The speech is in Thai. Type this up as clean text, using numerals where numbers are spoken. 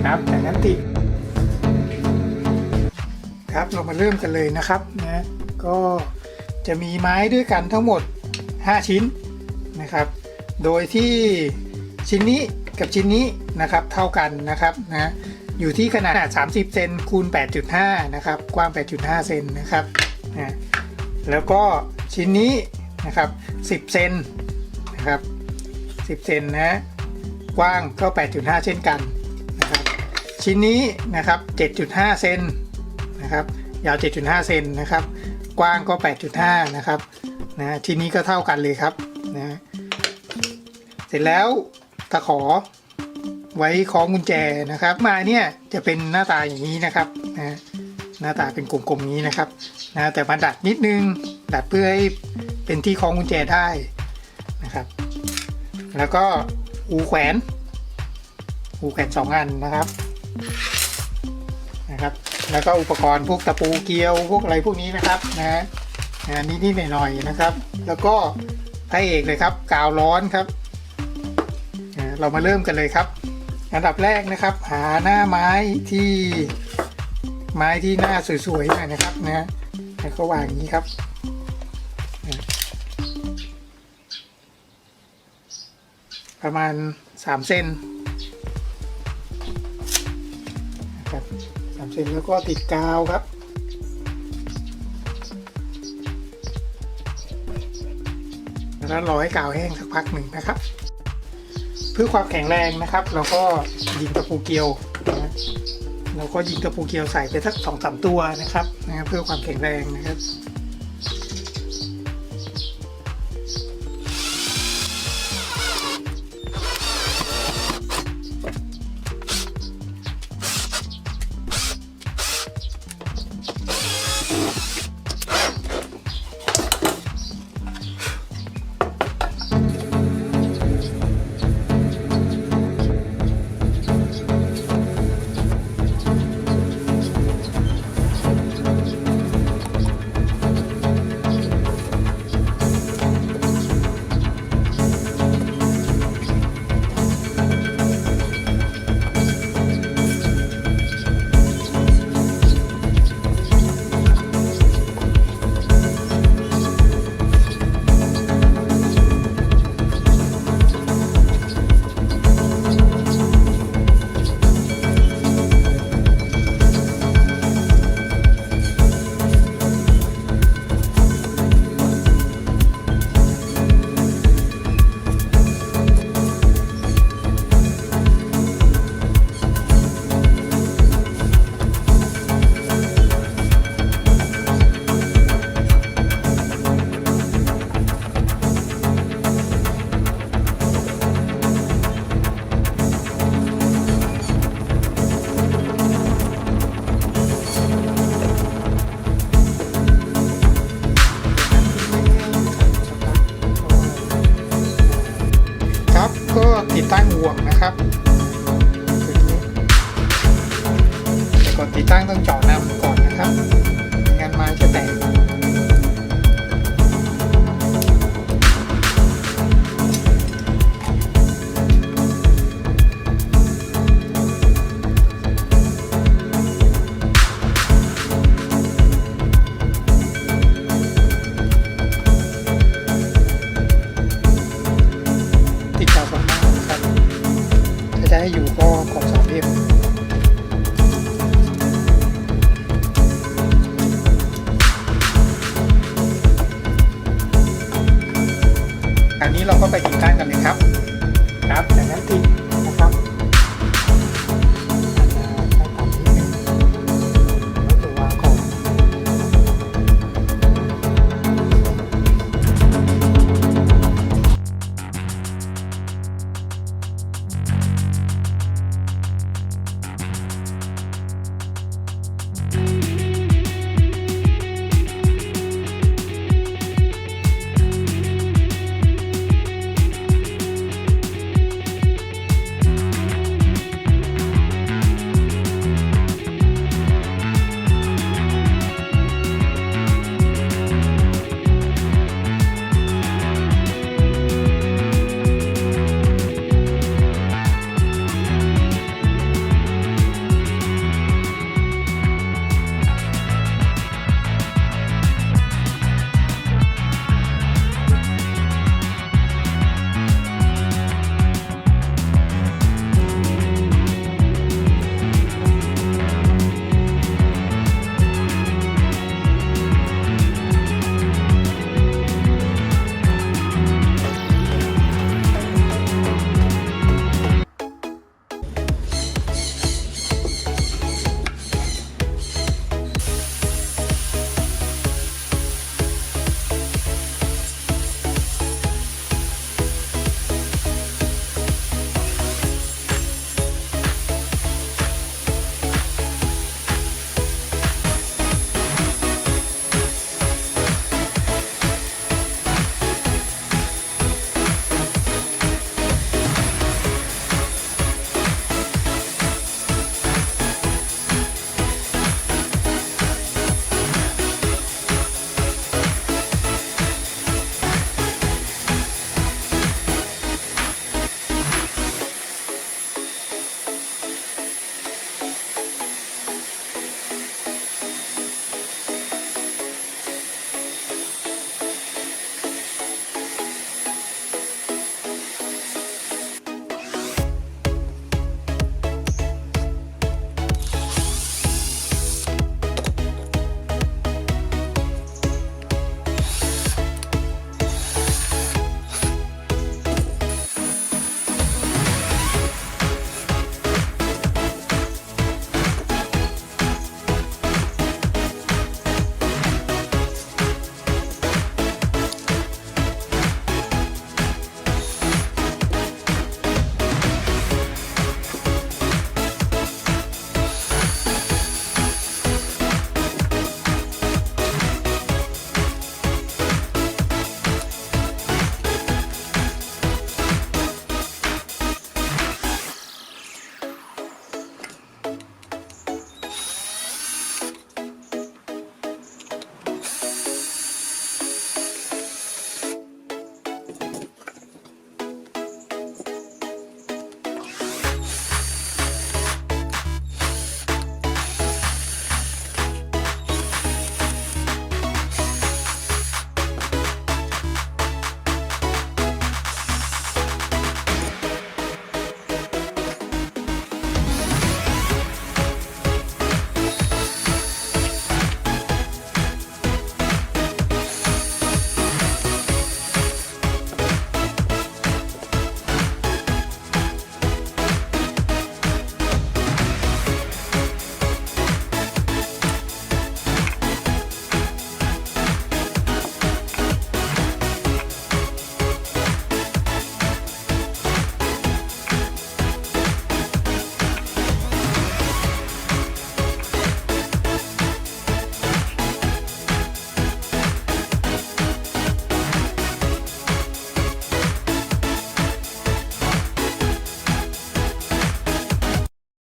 ครับจากนั้นติดครับเรามาเริ่มกันเลยนะครับนะก็จะมีไม้ด้วยกันทั้งหมด5ชิ้นนะครับโดยที่ชิ้นนี้กับชิ้นนี้นะครับเท่ากันนะครับนะอยู่ที่ขนาด30เซนคูณ 8.5 นะครับกว้าง 8.5 เซนนะครับนะแล้วก็ชิ้นนี้นะครับ10เซนนะครับ10เซนนะกว้างก็ 8.5 เช่นกันนะครับชิ้นนี้นะครับ 7.5 เซนนะครับยาว 7.5 เซนนะครับกว้างก็ 8.5 นะครับนะชิ้นนี้ก็เท่ากันเลยครับนะเสร็จแล้วตะขอไว้คล้องกุญแจนะครับมาเนี่ยจะเป็นหน้าตาอย่างนี้นะครับนะหน้าตาเป็นกลมๆอย่างนี้นะครับนะแต่มาดัดนิดนึงดัดเพื่อให้เป็นที่คล้องกุญแจได้นะครับแล้วก็หูแขวน2 อันนะครับแล้วก็อุปกรณ์พวกตะปูเกลียวพวกอะไรพวกนี้นะครับนะนิดๆหน่อยๆนะครับแล้วก็พระเอกเลยครับกาวร้อนครับเรามาเริ่มกันเลยครับอันดับแรกนะครับหาหน้าไม้ที่หน้าสวยๆหน่อยนะครับนะแล้วก็วางอย่างนี้ครับประมาณ3 เซนนะครับ3 เซนแล้วก็ติดกาวครับแล้วรอให้กาวแห้งสักพักหนึ่งนะครับเพื่อความแข็งแรงนะครับเราก็ยิงตะปูเกลียวนะเราก็ยิงตะปูเกลียวใส่ไปสัก 2-3 ตัวนะครับเพื่อความแข็งแรงนะครับก็ติดตั้งห่วงนะครับแต่ก่อนติดตั้งต้องเจาะน้ำก่อนนะครับไม่งั้นไม้จะแตก